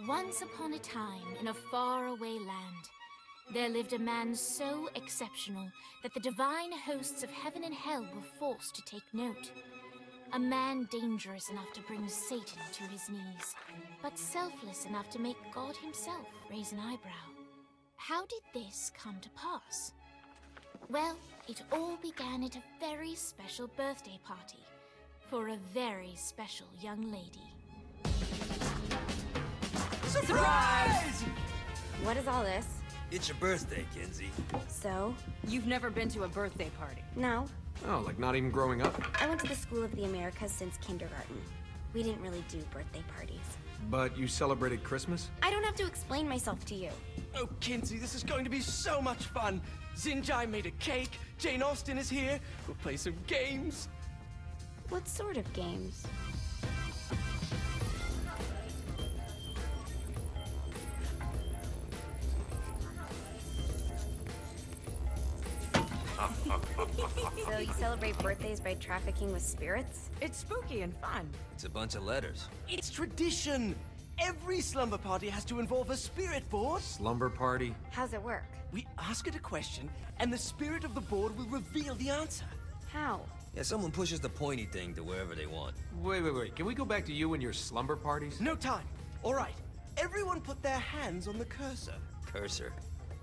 Once upon a time, in a faraway land, there lived a man so exceptional that the divine hosts of heaven and hell were forced to take note. A man dangerous enough to bring Satan to his knees, but selfless enough to make God himself raise an eyebrow. How did this come to pass? Well, it all began at a very special birthday party for a very special young lady. Surprise! What is all this? It's your birthday, Kinsey. So? You've never been to a birthday party? No. Oh, like not even growing up? I went to the School of the Americas since kindergarten. We didn't really do birthday parties. But you celebrated Christmas? I don't have to explain myself to you. Oh, Kinsey, this is going to be so much fun. Zinjai made a cake, Jane Austen is here, we'll play some games. What sort of games? So you celebrate birthdays by trafficking with spirits? It's spooky and fun. It's a bunch of letters. It's tradition. Every slumber party has to involve a spirit board. Slumber party? How's it work? We ask it a question, and the spirit of the board will reveal the answer. How? Yeah, someone pushes the pointy thing to wherever they want. Wait. Can we go back to you and your slumber parties? No time. All right. Everyone put their hands on the cursor. Cursor.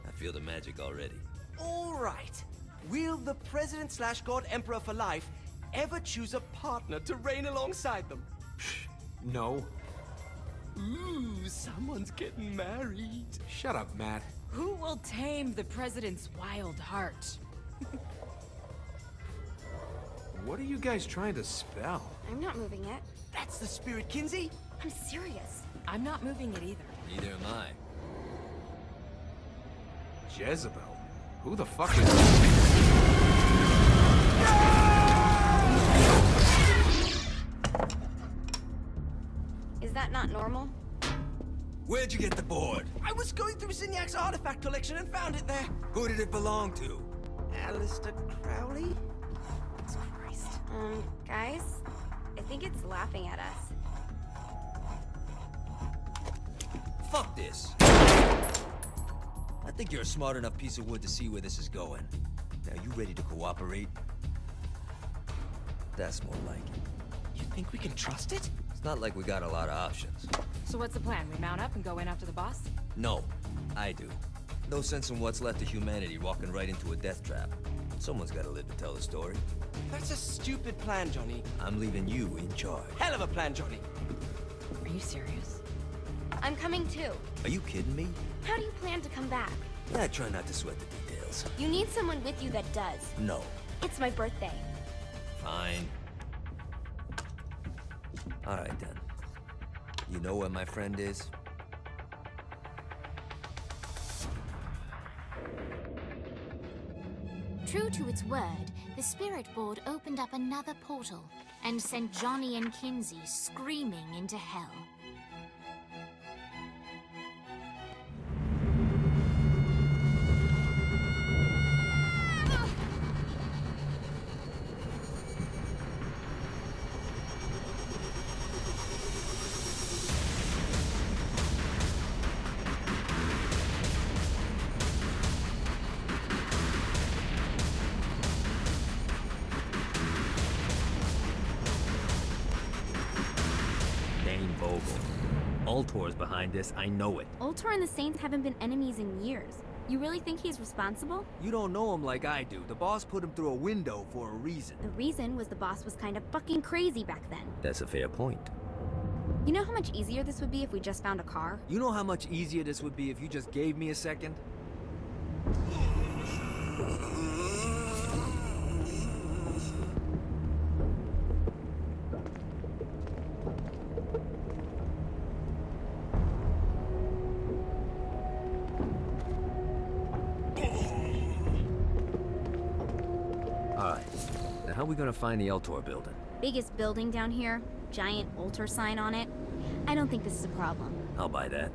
I feel the magic already. All right. Will the president/god emperor for life ever choose a partner to reign alongside them? No. Ooh, someone's getting married. Shut up, Matt. Who will tame the president's wild heart? What are you guys trying to spell? I'm not moving it. That's the spirit, Kinsey. I'm serious. I'm not moving it either. Neither am I. Jezebel? Who the fuck is... Is that not normal? Where'd you get the board? I was going through Zignac's artifact collection and found it there. Who did it belong to? Alistair Crowley? Christ. Guys? I think it's laughing at us. Fuck this. I think you're a smart enough piece of wood to see where this is going. Now, you ready to cooperate? That's more like it. You think we can trust it? It's not like we got a lot of options. So what's the plan? We mount up and go in after the boss? No, I do. No sense in what's left of humanity walking right into a death trap. Someone's gotta live to tell the story. That's a stupid plan, Johnny. I'm leaving you in charge. Hell of a plan, Johnny. Are you serious? I'm coming too. Are you kidding me? How do you plan to come back? I try not to sweat the details. You need someone with you that does. No. It's my birthday. Fine. Alright then. You know where my friend is? True to its word, the spirit board opened up another portal and sent Johnny and Kinsey screaming into hell. Ultor's behind this, I know it. Ultor and the Saints haven't been enemies in years. You really think he's responsible? You don't know him like I do. The boss put him through a window for a reason. The reason was the boss was kind of fucking crazy back then. That's a fair point. You know how much easier this would be if we just found a car? You know how much easier this would be if you just gave me a second? How are we gonna find the Ultor building? Biggest building down here, giant Ultor sign on it. I don't think this is a problem. I'll buy that.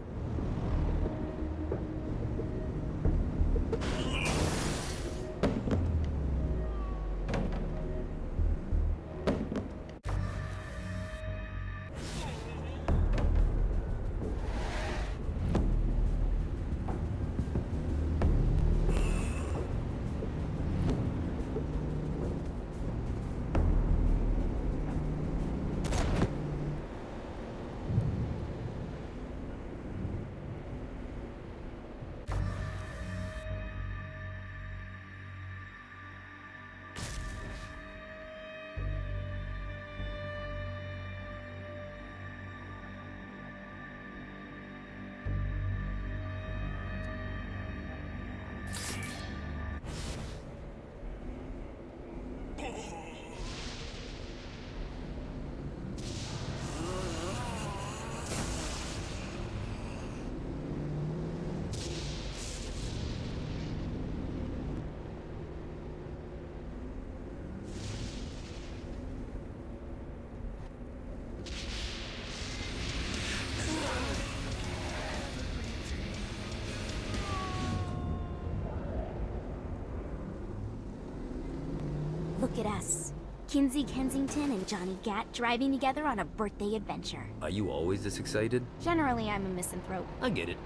Look at us. Kinsey Kensington and Johnny Gat driving together on a birthday adventure. Are you always this excited? Generally, I'm a misanthrope. I get it.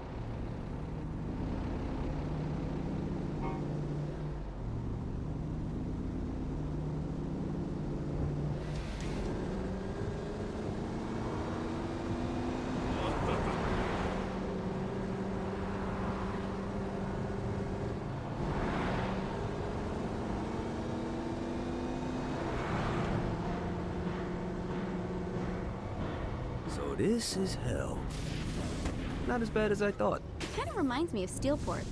So this is hell. Not as bad as I thought. Kind of reminds me of Steelport.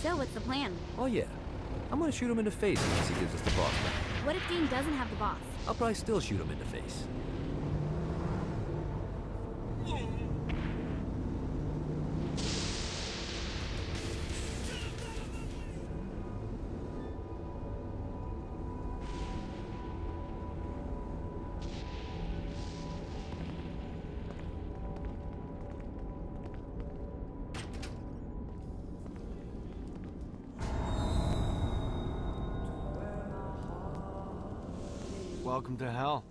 So, what's the plan? Oh yeah. I'm gonna shoot him in the face unless he gives us the boss back. What if Dean doesn't have the boss? I'll probably still shoot him in the face. Welcome to hell.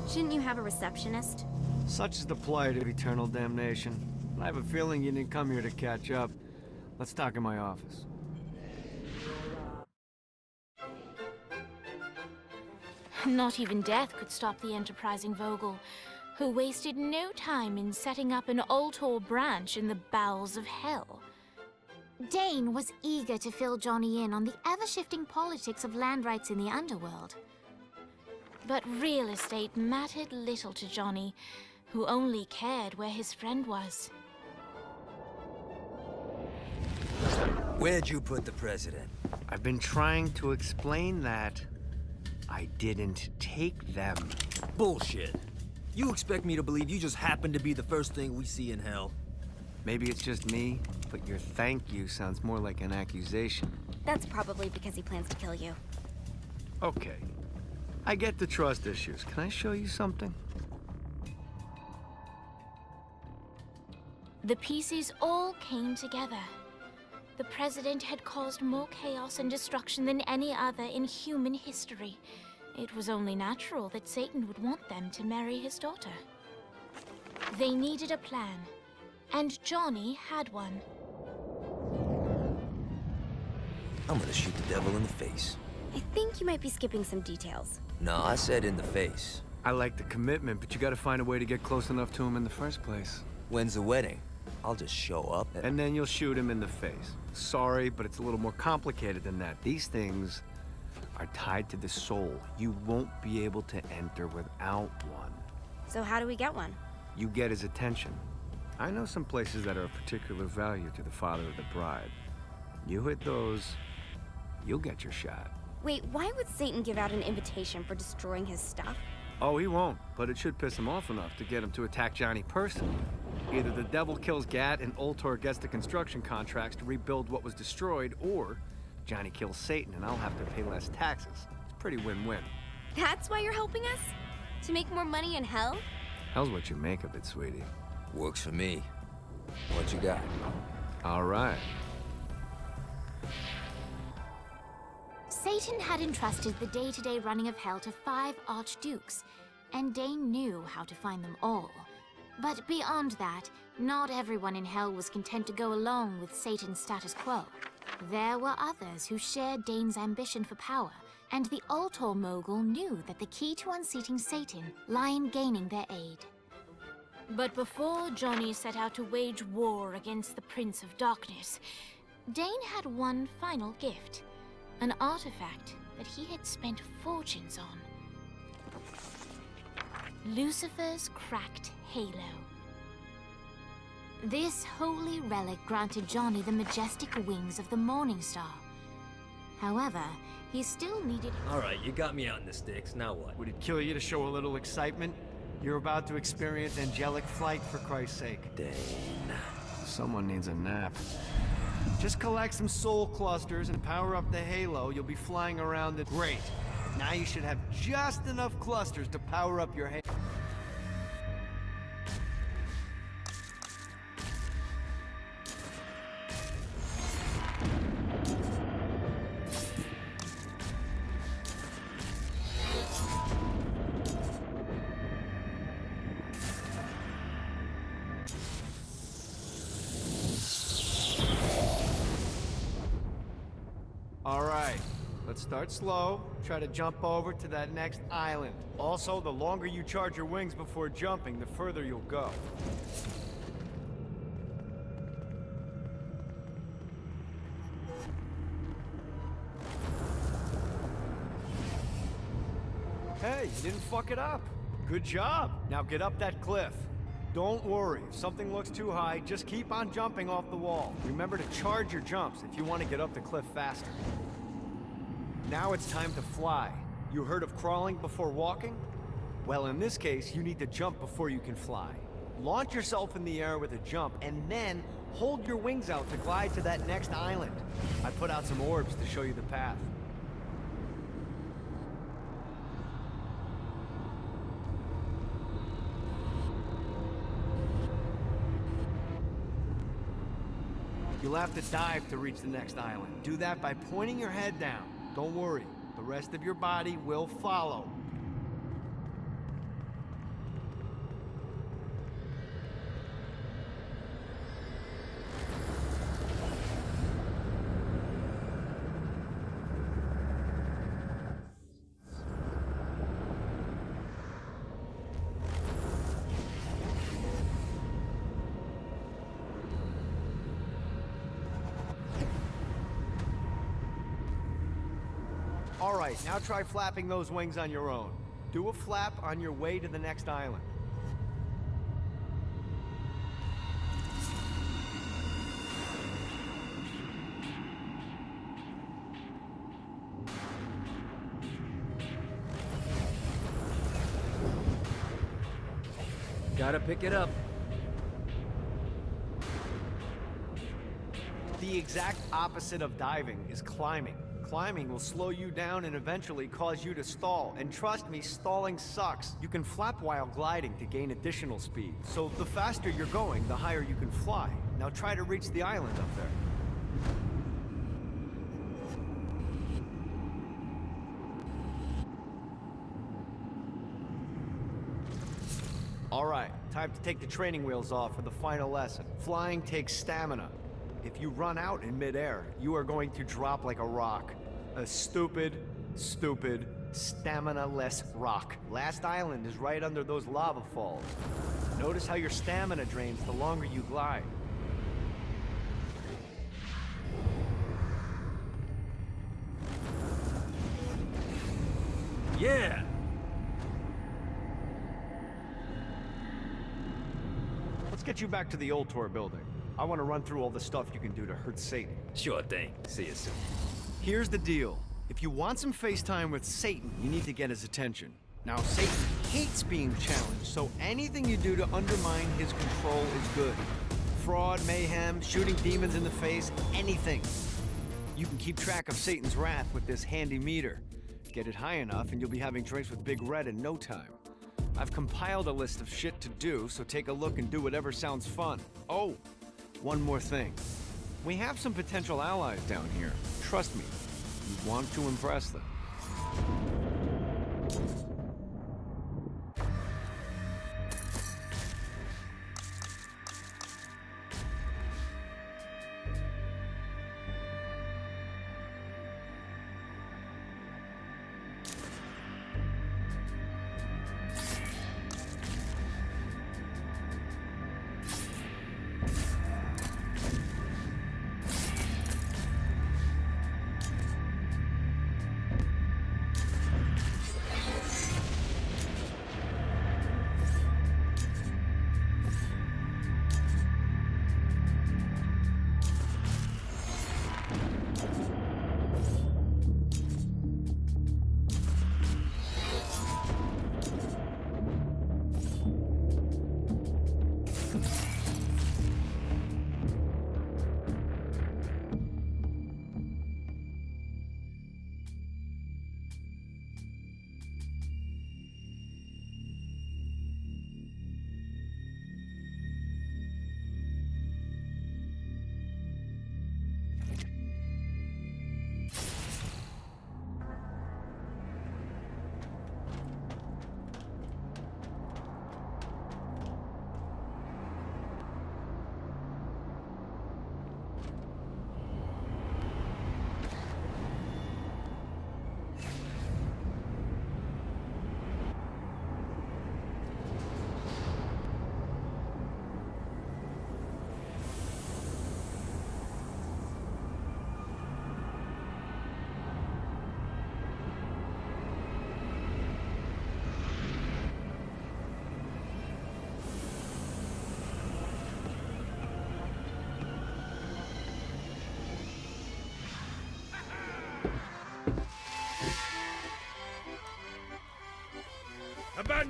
Shouldn't you have a receptionist? Such is the plight of eternal damnation. I have a feeling you didn't come here to catch up. Let's talk in my office. Not even death could stop the enterprising Vogel, who wasted no time in setting up an Ultor branch in the bowels of hell. Dane was eager to fill Johnny in on the ever-shifting politics of land rights in the underworld. But real estate mattered little to Johnny, who only cared where his friend was. Where'd you put the president? I've been trying to explain that. I didn't take them. Bullshit. You expect me to believe you just happened to be the first thing we see in hell? Maybe it's just me, but your thank you sounds more like an accusation. That's probably because he plans to kill you. Okay. I get the trust issues. Can I show you something? The pieces all came together. The president had caused more chaos and destruction than any other in human history. It was only natural that Satan would want them to marry his daughter. They needed a plan, and Johnny had one. I'm gonna shoot the devil in the face. I think you might be skipping some details. No, I said in the face. I like the commitment, but you gotta find a way to get close enough to him in the first place. When's the wedding? I'll just show up And then you'll shoot him in the face. Sorry, but it's a little more complicated than that. These things are tied to the soul. You won't be able to enter without one. So how do we get one? You get his attention. I know some places that are of particular value to the father of the bride. You hit those, you'll get your shot. Wait, why would Satan give out an invitation for destroying his stuff? Oh, he won't, but it should piss him off enough to get him to attack Johnny personally. Either the devil kills Gat and Ultor gets the construction contracts to rebuild what was destroyed, or Johnny kills Satan and I'll have to pay less taxes. It's pretty win-win. That's why you're helping us? To make more money in hell? Hell's what you make of it, sweetie. Works for me. What you got? All right. Satan had entrusted the day-to-day running of hell to 5 archdukes, and Dane knew how to find them all. But beyond that, not everyone in hell was content to go along with Satan's status quo. There were others who shared Dane's ambition for power, and the Ultor mogul knew that the key to unseating Satan lay in gaining their aid. But before Johnny set out to wage war against the Prince of Darkness, Dane had one final gift. An artifact that he had spent fortunes on. Lucifer's cracked halo. This holy relic granted Johnny the majestic wings of the Morning Star. However, he still needed... All right, you got me out in the sticks. Now what? Would it kill you to show a little excitement? You're about to experience angelic flight, for Christ's sake. Dane. Someone needs a nap. Just collect some soul clusters and power up the halo. You'll be flying around it. Great. Now you should have just enough clusters to power up your halo. Alright, let's start slow. Try to jump over to that next island. Also, the longer you charge your wings before jumping, the further you'll go. Hey, you didn't fuck it up. Good job. Now get up that cliff. Don't worry, if something looks too high, just keep on jumping off the wall. Remember to charge your jumps if you want to get up the cliff faster. Now it's time to fly. You heard of crawling before walking? Well, in this case, you need to jump before you can fly. Launch yourself in the air with a jump, and then hold your wings out to glide to that next island. I put out some orbs to show you the path. You'll have to dive to reach the next island. Do that by pointing your head down. Don't worry, the rest of your body will follow. All right, now try flapping those wings on your own. Do a flap on your way to the next island. Gotta pick it up. The exact opposite of diving is climbing. Climbing will slow you down and eventually cause you to stall. And trust me, stalling sucks. You can flap while gliding to gain additional speed. So the faster you're going, the higher you can fly. Now try to reach the island up there. All right, time to take the training wheels off for the final lesson. Flying takes stamina. If you run out in midair, you are going to drop like a rock. A stupid, stamina-less rock. Last island is right under those lava falls. Notice how your stamina drains the longer you glide. Yeah! Let's get you back to the old tour building. I want to run through all the stuff you can do to hurt Satan. Sure thing. See you soon. Here's the deal. If you want some FaceTime with Satan, you need to get his attention. Now, Satan hates being challenged, so anything you do to undermine his control is good. Fraud, mayhem, shooting demons in the face, anything. You can keep track of Satan's wrath with this handy meter. Get it high enough and you'll be having drinks with Big Red in no time. I've compiled a list of shit to do, so take a look and do whatever sounds fun. Oh, one more thing. We have some potential allies down here. Trust me, you want to impress them.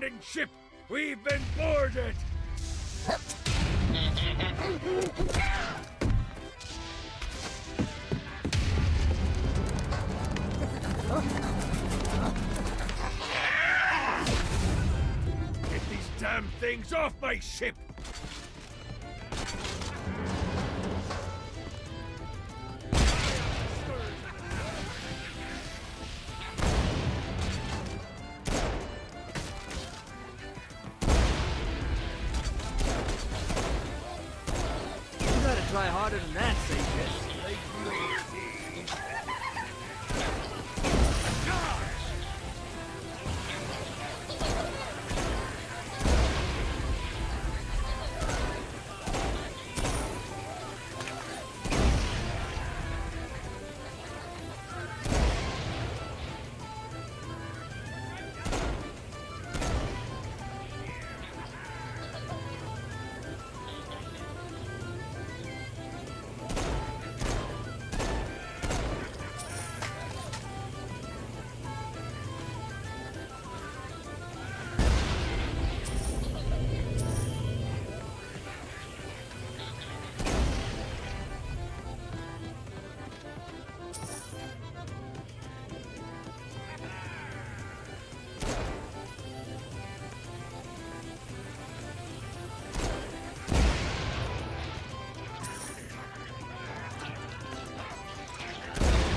abandoned ship! We've been boarded! Get these damn things off my ship! Try harder than that, Sages.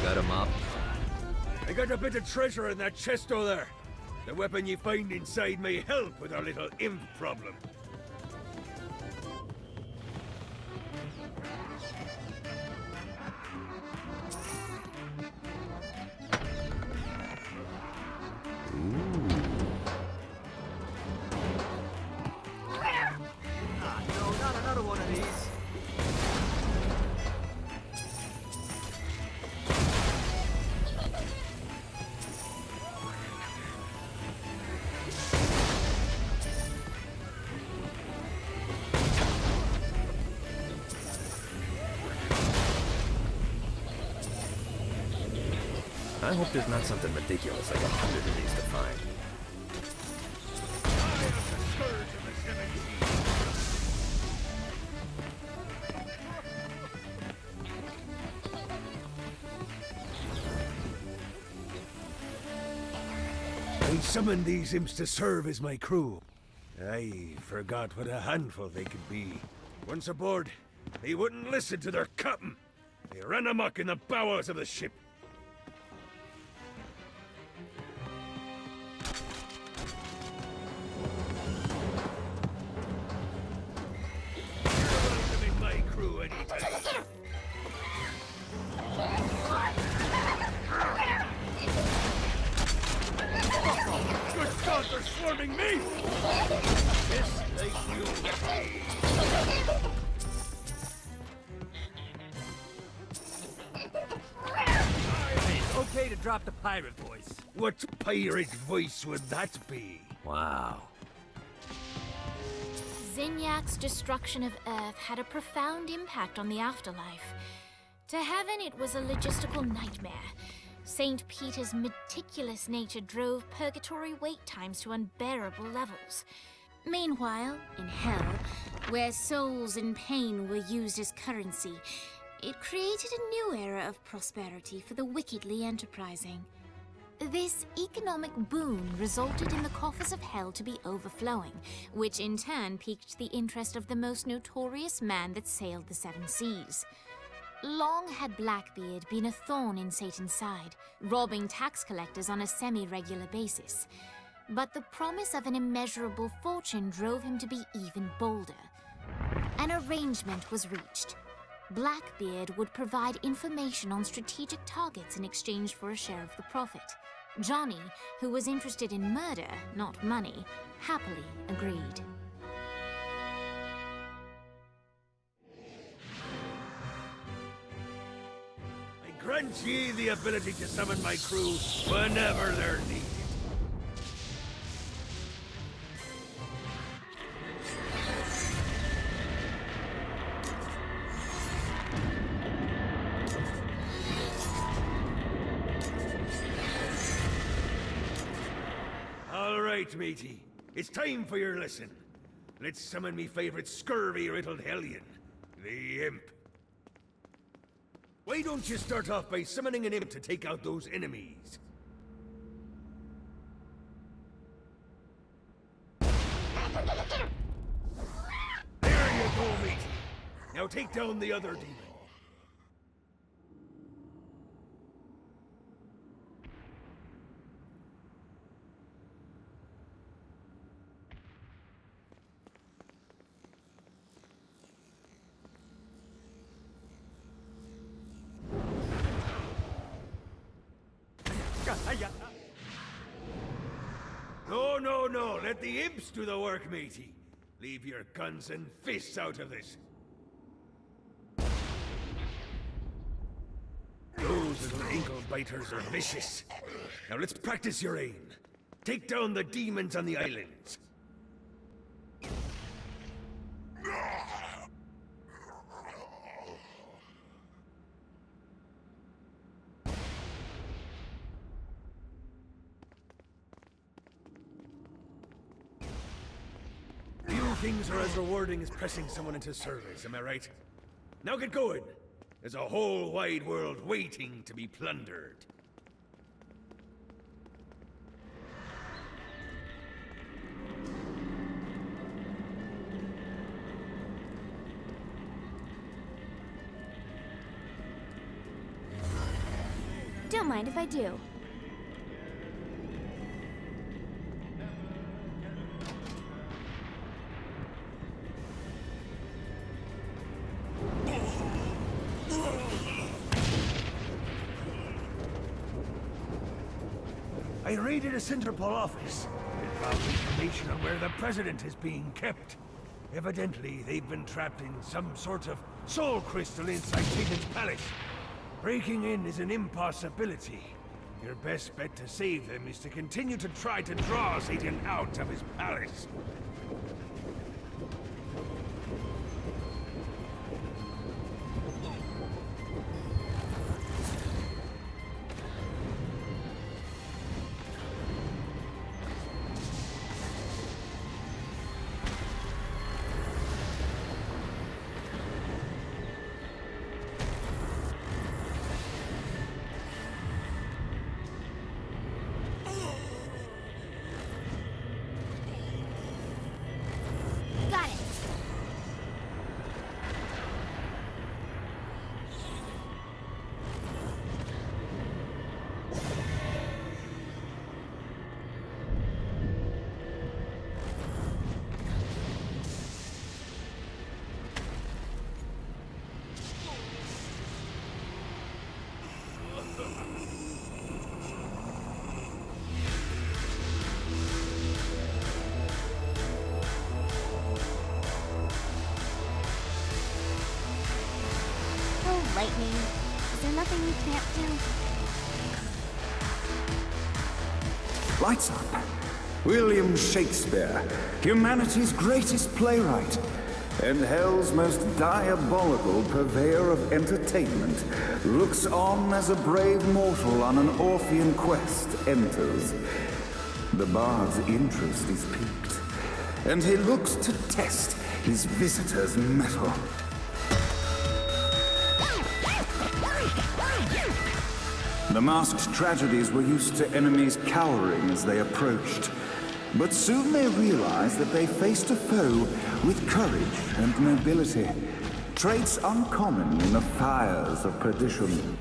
Got him up. I got a bit of treasure in that chest over there. The weapon you find inside may help with our little imp problem. No, not another one of these. I hope there's not something ridiculous like 100 of these to find. I summoned these imps to serve as my crew. I forgot what a handful they could be. Once aboard, they wouldn't listen to their captain. They ran amok in the bowels of the ship. Good God, they're swarming me! Just like you. It's okay to drop the pirate voice. What pirate voice would that be? Wow. Zinyak's destruction of Earth had a profound impact on the afterlife. To heaven, it was a logistical nightmare. St. Peter's meticulous nature drove purgatory wait times to unbearable levels. Meanwhile, in hell, where souls in pain were used as currency, it created a new era of prosperity for the wickedly enterprising. This economic boon resulted in the coffers of hell to be overflowing, which in turn piqued the interest of the most notorious man that sailed the seven seas. Long had Blackbeard been a thorn in Satan's side, robbing tax collectors on a semi-regular basis. But the promise of an immeasurable fortune drove him to be even bolder. An arrangement was reached. Blackbeard would provide information on strategic targets in exchange for a share of the profit. Johnny, who was interested in murder, not money, happily agreed. I grant ye the ability to summon my crew whenever they're needed. All right, matey. It's time for your lesson. Let's summon me favorite scurvy-riddled hellion, the Imp. Why don't you start off by summoning an imp to take out those enemies? There you go, matey. Now take down the other demon. No, let the imps do the work, matey. Leave your guns and fists out of this. Those little ankle biters are vicious. Now let's practice your aim. Take down the demons on the islands. Things are as rewarding as pressing someone into service, am I right? Now get going! There's a whole wide world waiting to be plundered. Don't mind if I do. I raided a Centerpol office and found information on where the president is being kept. Evidently, they've been trapped in some sort of soul crystal inside Satan's palace. Breaking in is an impossibility. Your best bet to save them is to continue to try to draw Satan out of his palace. Lightning. Is there nothing you can't do? Lights up. William Shakespeare, humanity's greatest playwright, and hell's most diabolical purveyor of entertainment, looks on as a brave mortal on an Orphean quest enters. The bard's interest is piqued, and he looks to test his visitor's mettle. The masked tragedies were used to enemies cowering as they approached. But soon they realized that they faced a foe with courage and nobility, traits uncommon in the fires of perdition.